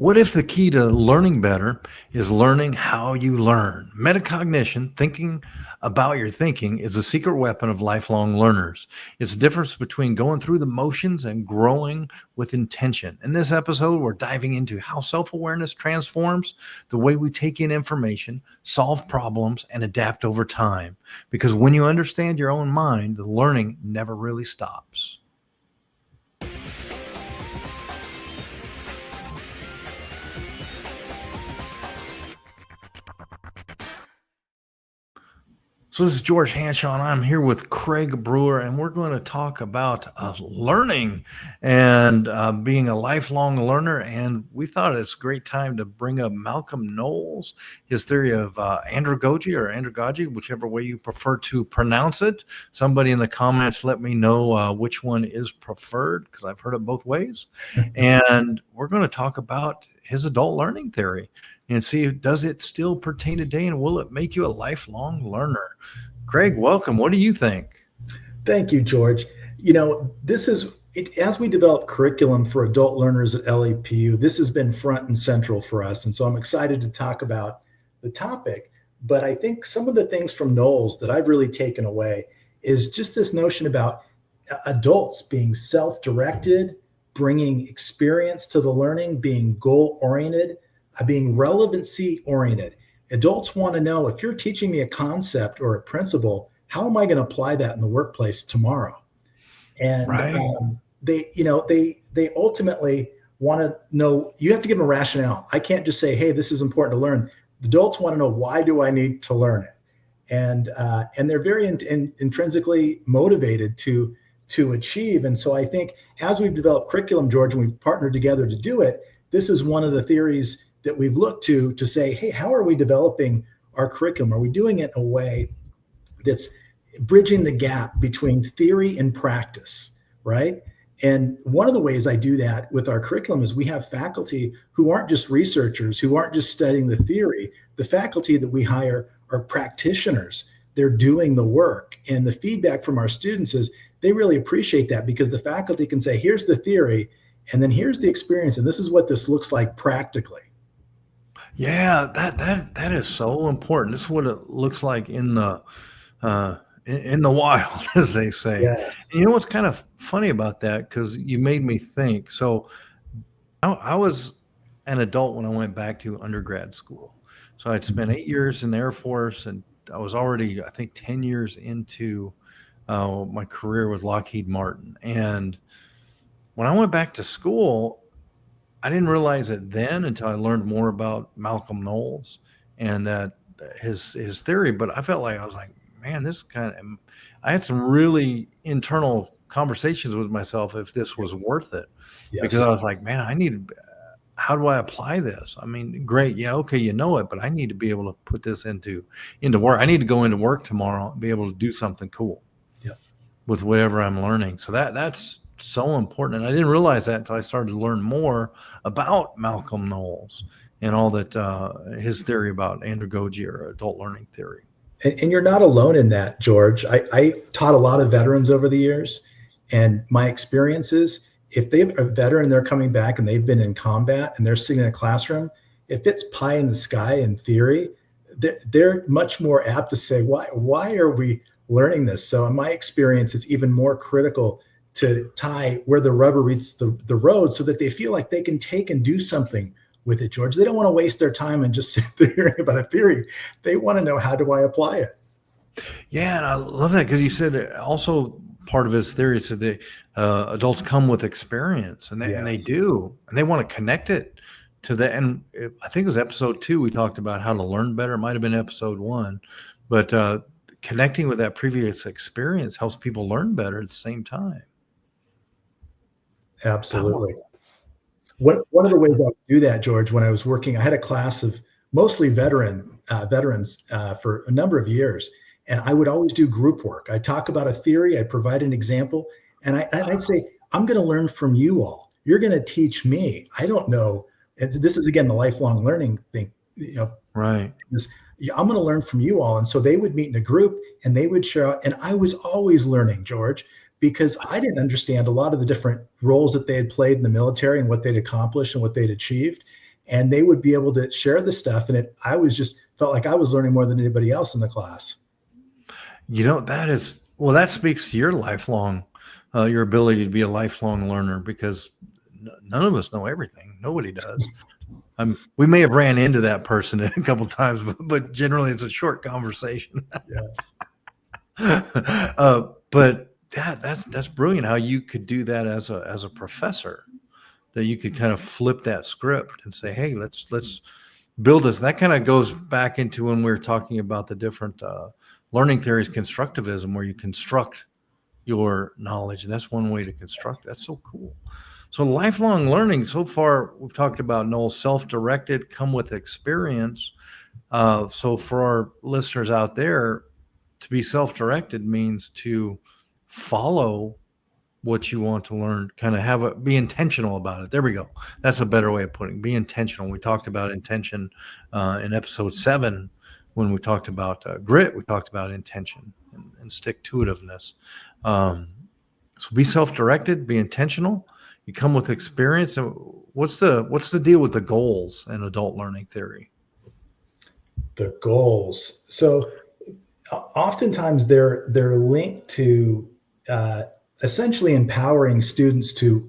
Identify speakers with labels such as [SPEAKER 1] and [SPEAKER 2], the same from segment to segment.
[SPEAKER 1] What if the key to learning better is learning how you learn? Metacognition, thinking about your thinking, is a secret weapon of lifelong learners. It's the difference between going through the motions and growing with intention. In this episode, we're diving into how self awareness transforms the way we take in information, solve problems, and adapt over time. Because when you understand your own mind, the learning never really stops. So this is George Hanshaw. I'm here with Craig Brewer, and we're going to talk about learning and being a lifelong learner. And we thought it's a great time to bring up Malcolm Knowles, his theory of andragogy or andragogy, whichever way you prefer to pronounce it. Somebody in the comments let me know which one is preferred, because I've heard it both ways. And we're going to talk about his adult learning theory and see, does it still pertain today, and will it make you a lifelong learner? Craig, welcome. What do you think?
[SPEAKER 2] Thank you, George. This is it, as we develop curriculum for adult learners at LAPU, this has been front and central for us. And so I'm excited to talk about the topic. But I think some of the things from Knowles that I've really taken away is just this notion about adults being self-directed, bringing experience to the learning, being goal-oriented, being relevancy-oriented. Adults want to know, if you're teaching me a concept or a principle, how am I going to apply that in the workplace tomorrow? And
[SPEAKER 1] Right.
[SPEAKER 2] They ultimately want to know. You have to give them a rationale. I can't just say, "Hey, this is important to learn." The adults want to know, why do I need to learn it? And they're very intrinsically motivated to achieve. And so I think as we've developed curriculum, George, and we've partnered together to do it, this is one of the theories that we've looked to say, hey, how are we developing our curriculum? Are we doing it in a way that's bridging the gap between theory and practice, right? And one of the ways I do that with our curriculum is we have faculty who aren't just researchers, who aren't just studying the theory. The faculty that we hire are practitioners. They're doing the work. And the feedback from our students is they really appreciate that, because the faculty can say, here's the theory, and then here's the experience, and this is what this looks like practically.
[SPEAKER 1] Yeah, that is so important. This is what it looks like in the wild, as they say.
[SPEAKER 2] Yes.
[SPEAKER 1] And you know what's kind of funny about that? Because you made me think. So I was an adult when I went back to undergrad school. So I'd spent 8 years in the Air Force, and I was already, I think, 10 years into my career with Lockheed Martin. And when I went back to school, I didn't realize it then until I learned more about Malcolm Knowles and that his theory. But I felt like I was like, man, I had some really internal conversations with myself if this was worth it.
[SPEAKER 2] Yes.
[SPEAKER 1] Because I was like, man, how do I apply this? I mean, great. Yeah. Okay. You know it, but I need to be able to put this into work. I need to go into work tomorrow and be able to do something cool with whatever I'm learning. So that's so important. And I didn't realize that until I started to learn more about Malcolm Knowles and all that, his theory about andragogy or adult learning theory.
[SPEAKER 2] And you're not alone in that, George. I taught a lot of veterans over the years, and my experience is, if they're a veteran, they're coming back and they've been in combat and they're sitting in a classroom, if it's pie in the sky in theory, they're much more apt to say, why are we learning this? So in my experience, it's even more critical to tie where the rubber meets the road, so that they feel like they can take and do something with it, George. They don't want to waste their time and just sit there hearing about a theory. They want to know, how do I apply it?
[SPEAKER 1] Yeah, and I love that, because you said also part of his theory is that adults come with experience, and they do, and they want to connect it to that. And I think it was episode 2 we talked about how to learn better. It might have been episode 1, but connecting with that previous experience helps people learn better at the same time.
[SPEAKER 2] Absolutely. One of the ways I would do that, George, when I was working, I had a class of mostly veterans for a number of years, and I would always do group work. I'd talk about a theory, I'd provide an example, and I'd say, I'm going to learn from you all. You're going to teach me. I don't know. And this is, again, the lifelong learning thing.
[SPEAKER 1] Right.
[SPEAKER 2] I'm going to learn from you all. And so they would meet in a group and they would share out. And I was always learning, George, because I didn't understand a lot of the different roles that they had played in the military and what they'd accomplished and what they'd achieved. and they would be able to share the stuff. And I was just felt like I was learning more than anybody else in the class.
[SPEAKER 1] That speaks to your lifelong, your ability to be a lifelong learner, because none of us know everything. Nobody does. We may have ran into that person a couple of times, but generally it's a short conversation.
[SPEAKER 2] Yes.
[SPEAKER 1] But that's brilliant how you could do that as a professor, that you could kind of flip that script and say, hey, let's build this. That kind of goes back into when we were talking about the different learning theories, constructivism, where you construct your knowledge. And that's one way to construct. That's so cool. So lifelong learning, so far we've talked about, Noel, self-directed, come with experience. So for our listeners out there, to be self-directed means to follow what you want to learn, kind of be intentional about it. There we go. That's a better way of putting it. Be intentional. We talked about intention in episode 7 when we talked about grit. We talked about intention and stick-to-itiveness. So be self-directed, be intentional. You come with experience. And what's the deal with the goals in adult learning theory?
[SPEAKER 2] The goals. So oftentimes they're linked to essentially empowering students to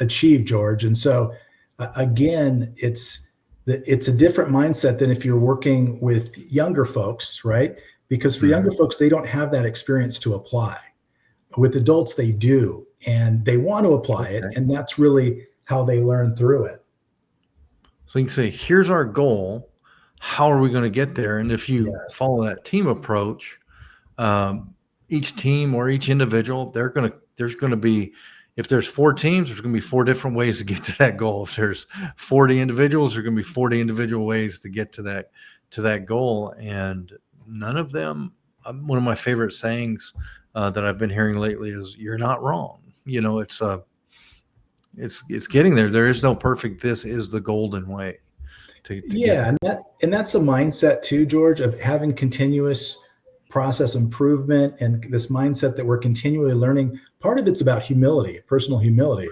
[SPEAKER 2] achieve, George. And so again, it's a different mindset than if you're working with younger folks, right? Because for younger folks, they don't have that experience to apply. With adults, they do, and they want to apply it, and that's really how they learn through it.
[SPEAKER 1] So you can say, here's our goal. How are we going to get there? And if you follow that team approach, each team or each individual, there's going to be, if there's 4 teams, there's going to be 4 different ways to get to that goal. If there's 40 individuals, there's going to be 40 individual ways to get to that goal. And none of them, one of my favorite sayings that I've been hearing lately is, you're not wrong. It's getting there. There is no perfect. This is the golden way.
[SPEAKER 2] And that's a mindset too, George, of having continuous process improvement, and this mindset that we're continually learning. Part of it's about humility, personal humility,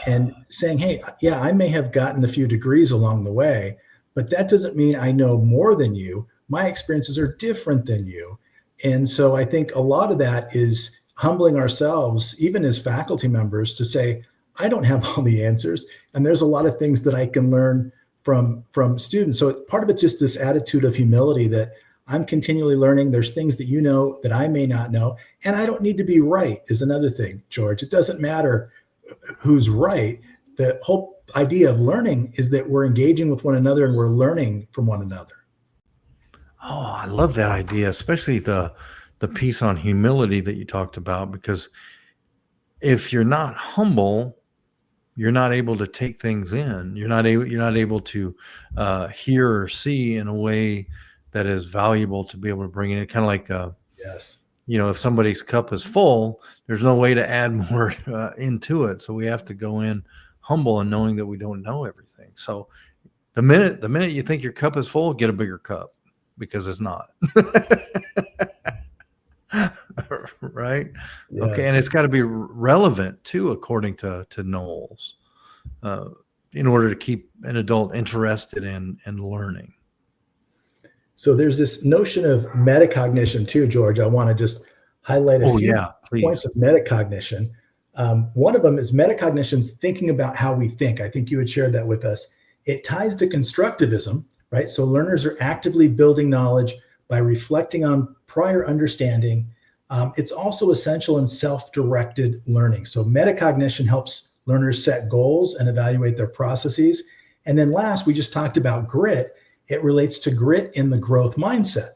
[SPEAKER 2] and saying, hey, yeah, I may have gotten a few degrees along the way, but that doesn't mean I know more than you. My experiences are different than you. And so I think a lot of that is humbling ourselves, even as faculty members, to say, I don't have all the answers, and there's a lot of things that I can learn from students. So part of it's just this attitude of humility that I'm continually learning. There's things that you know that I may not know, and I don't need to be right is another thing, George. It doesn't matter who's right. The whole idea of learning is that we're engaging with one another and we're learning from one another.
[SPEAKER 1] Oh, I love that idea, especially the piece on humility that you talked about, because if you're not humble, you're not able to take things in. You're not able to hear or see in a way that is valuable to be able to bring in. Kind of like, if somebody's cup is full, there's no way to add more into it. So we have to go in humble and knowing that we don't know everything. So the minute you think your cup is full, get a bigger cup, because it's not. Right? Yes. Okay. And it's got to be relevant too, according to Knowles, in order to keep an adult interested in learning. So
[SPEAKER 2] there's this notion of metacognition too, George. I want to just highlight a few points of metacognition. One of them is metacognition's thinking about how we think. I think you had shared that with us. It ties to constructivism, right? So learners are actively building knowledge by reflecting on prior understanding. It's also essential in self-directed learning. So metacognition helps learners set goals and evaluate their processes. And then last, we just talked about grit. It relates to grit in the growth mindset.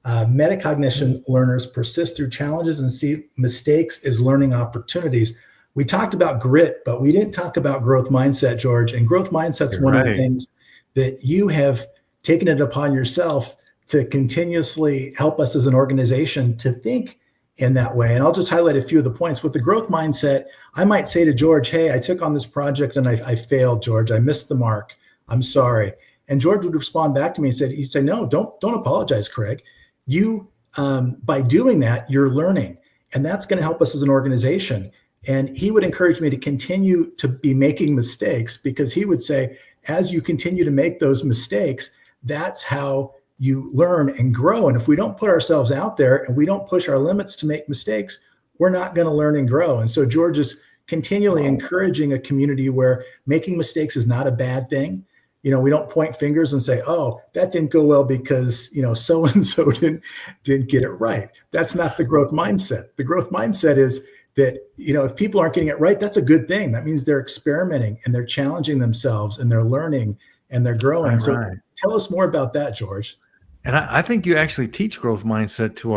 [SPEAKER 2] Metacognition learners persist through challenges and see mistakes as learning opportunities. We talked about grit, but we didn't talk about growth mindset, George. And growth mindset's one of the things that you have taken it upon yourself to continuously help us as an organization to think in that way. And I'll just highlight a few of the points. With the growth mindset, I might say to George, hey, I took on this project and I failed, George. I missed the mark. I'm sorry. And George would respond back to me and he'd say, no, don't apologize, Craig. You, by doing that, you're learning. And that's going to help us as an organization. And he would encourage me to continue to be making mistakes, because he would say, as you continue to make those mistakes, that's how you learn and grow. And if we don't put ourselves out there and we don't push our limits to make mistakes, we're not going to learn and grow. And so George is continually encouraging a community where making mistakes is not a bad thing. We don't point fingers and say, oh, that didn't go well because, so-and-so didn't get it right. That's not the growth mindset. The growth mindset is that, if people aren't getting it right, that's a good thing. That means they're experimenting and they're challenging themselves and they're learning and they're growing.
[SPEAKER 1] Right,
[SPEAKER 2] so
[SPEAKER 1] right.
[SPEAKER 2] Tell us more about that, George.
[SPEAKER 1] And I think you actually teach growth mindset to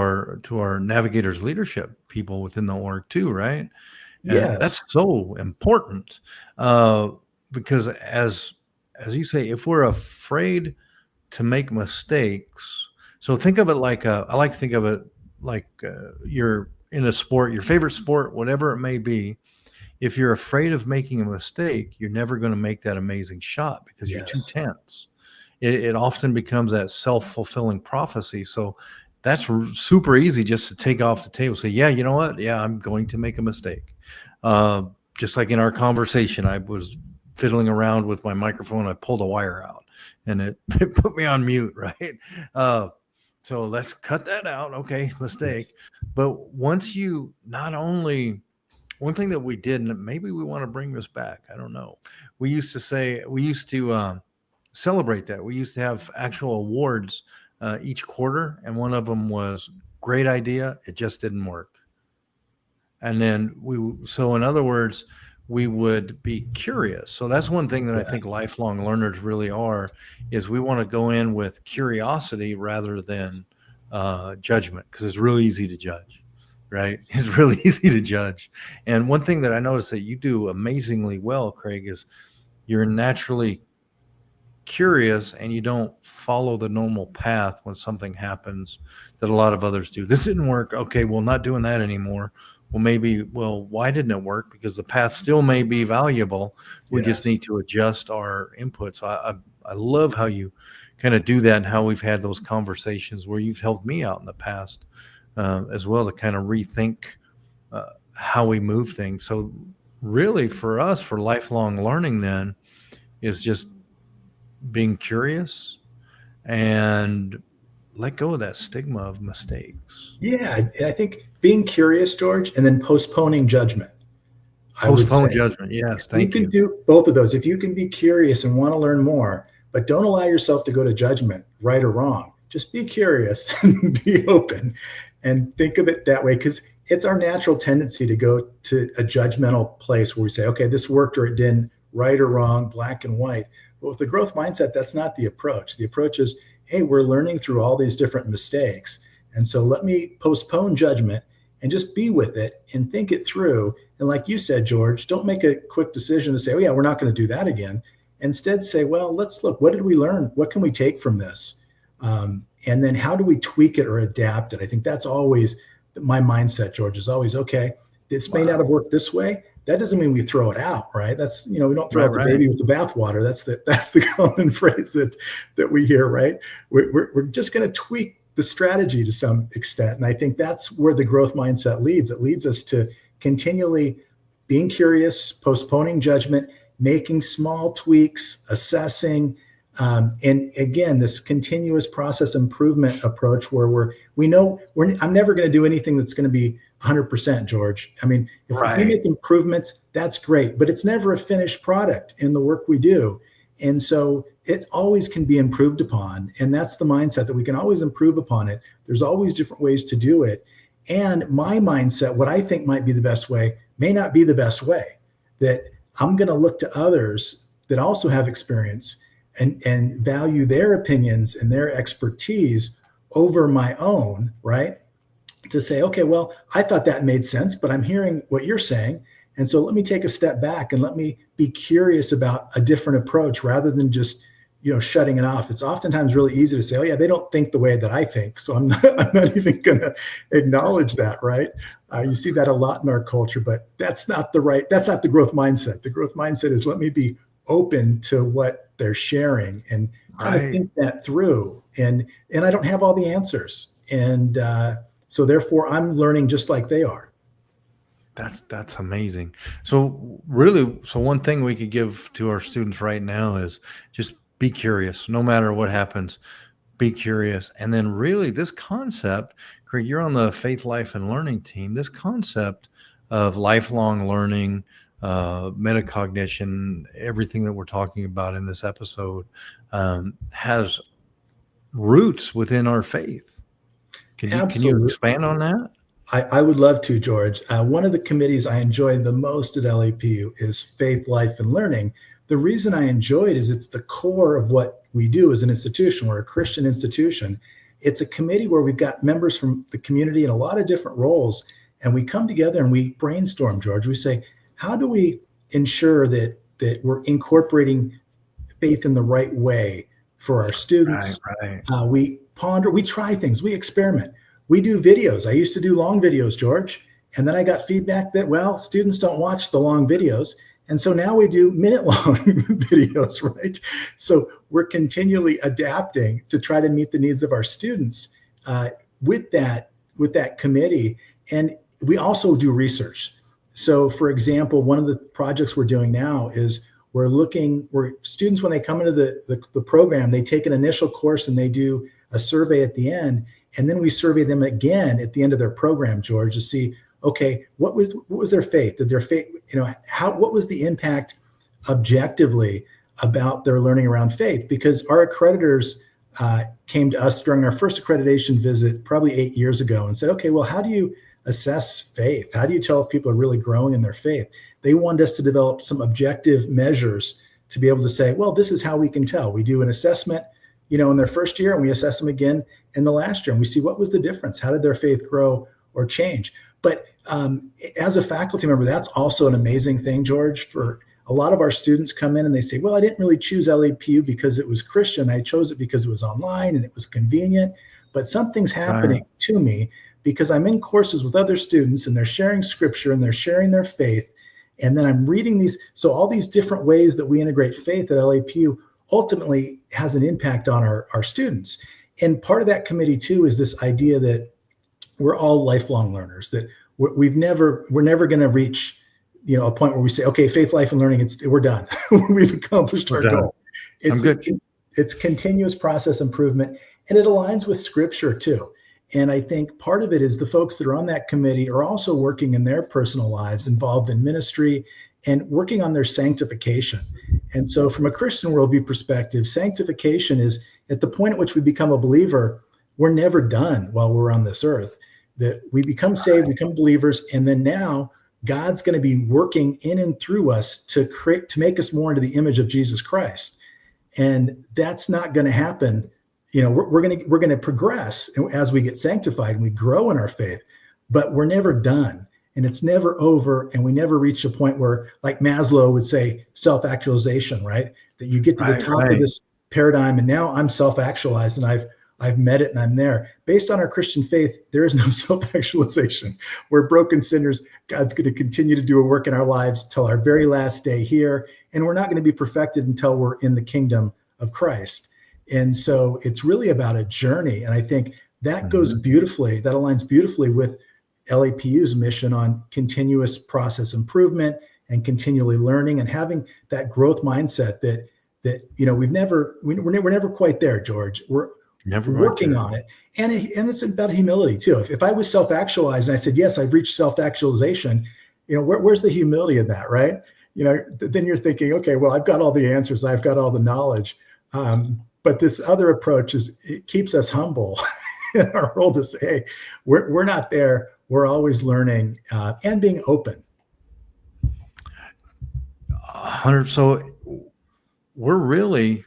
[SPEAKER 1] our navigators leadership people within the org too, right? And
[SPEAKER 2] Yes.
[SPEAKER 1] that's so important, because as you say, if we're afraid to make mistakes, so think of it like I like to think of it like you're in a sport, your favorite sport, whatever it may be. If you're afraid of making a mistake, you're never going to make that amazing shot because you're too tense. It often becomes that self-fulfilling prophecy. So that's super easy just to take off the table. Say, yeah, you know what? Yeah, I'm going to make a mistake. Just like in our conversation, I was fiddling around with my microphone. I pulled a wire out and it put me on mute, right? So let's cut that out. Okay, mistake. But once you not only, one thing that we did, and maybe we want to bring this back, I don't know. We used to celebrate that. We used to have actual awards each quarter, and one of them was great idea, it just didn't work. And then so in other words, we would be curious. So that's one thing that I think lifelong learners really are, is we want to go in with curiosity rather than judgment, because it's really easy to judge, right? It's really easy to judge. And one thing that I noticed that you do amazingly well, Craig, is you're naturally curious and you don't follow the normal path when something happens that a lot of others do. This didn't work. Okay, well, not doing that anymore. Well, why didn't it work? Because the path still may be valuable. We just need to adjust our inputs. I love how you kind of do that, and how we've had those conversations where you've helped me out in the past as well, to kind of rethink how we move things. So really for us, for lifelong learning then, is just being curious and let go of that stigma of mistakes.
[SPEAKER 2] Yeah, I think being curious, George, and then postponing judgment.
[SPEAKER 1] Postpone judgment. Yes, thank you.
[SPEAKER 2] You can do both of those. If you can be curious and want to learn more, but don't allow yourself to go to judgment, right or wrong. Just be curious and be open and think of it that way, because it's our natural tendency to go to a judgmental place where we say, okay, this worked or it didn't, right or wrong, black and white. But with the growth mindset, that's not the approach. The approach is, hey, we're learning through all these different mistakes. And so let me postpone judgment and just be with it and think it through. And like you said, George, don't make a quick decision to say, oh yeah, we're not going to do that again. Instead say, well, let's look, what did we learn? What can we take from this? And then how do we tweak it or adapt it? I think that's always my mindset, George, is always, okay, this may not have worked this way. That doesn't mean we throw it out, right? That's, we don't throw out the baby with the bathwater. That's the common phrase that we hear, right? We're just going to tweak the strategy to some extent. And I think that's where the growth mindset leads. It leads us to continually being curious, postponing judgment, making small tweaks, assessing, and again, this continuous process improvement approach where I'm never going to do anything that's going to be 100%, George. I mean, if we make improvements, that's great, but it's never a finished product in the work we do. And so it always can be improved upon. And that's the mindset, that we can always improve upon it. There's always different ways to do it. And my mindset, what I think might be the best way, may not be the best way. That I'm going to look to others that also have experience and value their opinions and their expertise over my own, right? To say, okay, well, I thought that made sense, but I'm hearing what you're saying. And so let me take a step back and let me be curious about a different approach rather than just, shutting it off. It's oftentimes really easy to say, oh yeah, they don't think the way that I think, so I'm not even going to acknowledge that, right? You see that a lot in our culture, but that's not the growth mindset. The growth mindset is, let me be open to what they're sharing and kind of think that through. And I don't have all the answers. And so therefore I'm learning just like they are.
[SPEAKER 1] That's amazing. So really, so one thing we could give to our students right now is just be curious. No matter what happens, be curious. And then really this concept, Craig, you're on the Faith, Life, and Learning team. This concept of lifelong learning, metacognition, everything that we're talking about in this episode has roots within our faith. Can you
[SPEAKER 2] Absolutely.
[SPEAKER 1] expand on that?
[SPEAKER 2] I would love to, George. One of the committees I enjoy the most at LAPU is Faith, Life, and Learning. The reason I enjoy it is it's the core of what we do as an institution. We're a Christian institution. It's a committee where we've got members from the community in a lot of different roles, and we come together and we brainstorm, George. We say, how do we ensure that we're incorporating faith in the right way for our
[SPEAKER 1] Right,
[SPEAKER 2] students?
[SPEAKER 1] right.
[SPEAKER 2] We ponder, we try things, we experiment. We do videos. I used to do long videos, George. And then I got feedback that, well, students don't watch the long videos. And so now we do minute long videos, right? So we're continually adapting to try to meet the needs of our students with that committee. And we also do research. So for example, one of the projects we're doing now is where students, when they come into the program, they take an initial course and they do a survey at the end. And then we survey them again at the end of their program, George, to see, okay, what was their faith? Did their faith, what was the impact objectively about their learning around faith? Because our accreditors came to us during our first accreditation visit probably 8 years ago and said, okay, well, how do you assess faith? How do you tell if people are really growing in their faith? They wanted us to develop some objective measures to be able to say, well, this is how we can tell. We do an assessment, in their first year, and we assess them again in the last year, and we see what was the difference. How did their faith grow or change? But as a faculty member, that's also an amazing thing, George. For a lot of our students come in and they say, well, I didn't really choose LAPU because it was Christian. I chose it because it was online and it was convenient. But something's happening to me because I'm in courses with other students and they're sharing scripture and they're sharing their faith. And then I'm reading these. So all these different ways that we integrate faith at LAPU ultimately has an impact on our students. And part of that committee too is this idea that we're all lifelong learners, that we're never going to reach, a point where we say, okay, faith, life, and learning, we're done. We've accomplished our goal. It's continuous process improvement, and it aligns with scripture too. And I think part of it is the folks that are on that committee are also working in their personal lives, involved in ministry and working on their sanctification. And so from a Christian worldview perspective, sanctification is at the point at which we become a believer, we're never done while we're on this earth. That we become saved, become believers, and then now God's going to be working in and through us to make us more into the image of Jesus Christ. And that's not going to happen. We're going to progress as we get sanctified and we grow in our faith, but we're never done. And it's never over, and we never reach a point where, like Maslow would say, self-actualization, right? That you get to the top of this paradigm, and now I'm self-actualized, and I've met it, and I'm there. Based on our Christian faith, there is no self-actualization. We're broken sinners. God's going to continue to do a work in our lives till our very last day here, and we're not going to be perfected until we're in the kingdom of Christ. And so it's really about a journey, and I think that goes beautifully. That aligns beautifully with LAPU's mission on continuous process improvement and continually learning and having that growth mindset that we're never quite there, George. We're never working on it. And it's about humility too. If I was self-actualized and I said, yes, I've reached self-actualization, where's the humility in that, right? Then you're thinking, okay, well, I've got all the answers. I've got all the knowledge. But this other approach it keeps us humble in our role to say, hey, we're not there. We're always learning and being open.
[SPEAKER 1] 100. So we're really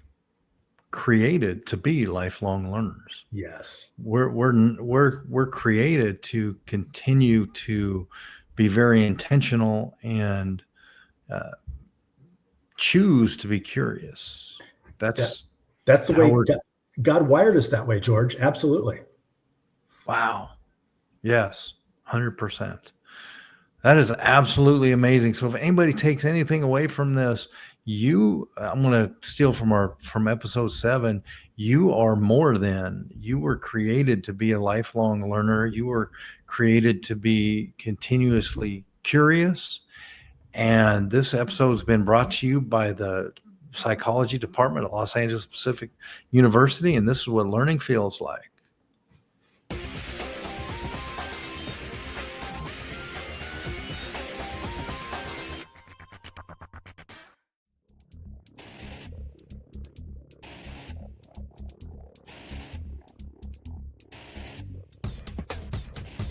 [SPEAKER 1] created to be lifelong learners.
[SPEAKER 2] Yes.
[SPEAKER 1] We're created to continue to be very intentional and choose to be curious. That's
[SPEAKER 2] the way God wired us that way, George. Absolutely.
[SPEAKER 1] Wow. Yes. 100%. That is absolutely amazing. So if anybody takes anything away from this, I'm going to steal from episode 7. You are more than. You were created to be a lifelong learner. You were created to be continuously curious. And this episode has been brought to you by the psychology department at Los Angeles Pacific University. And this is what learning feels like.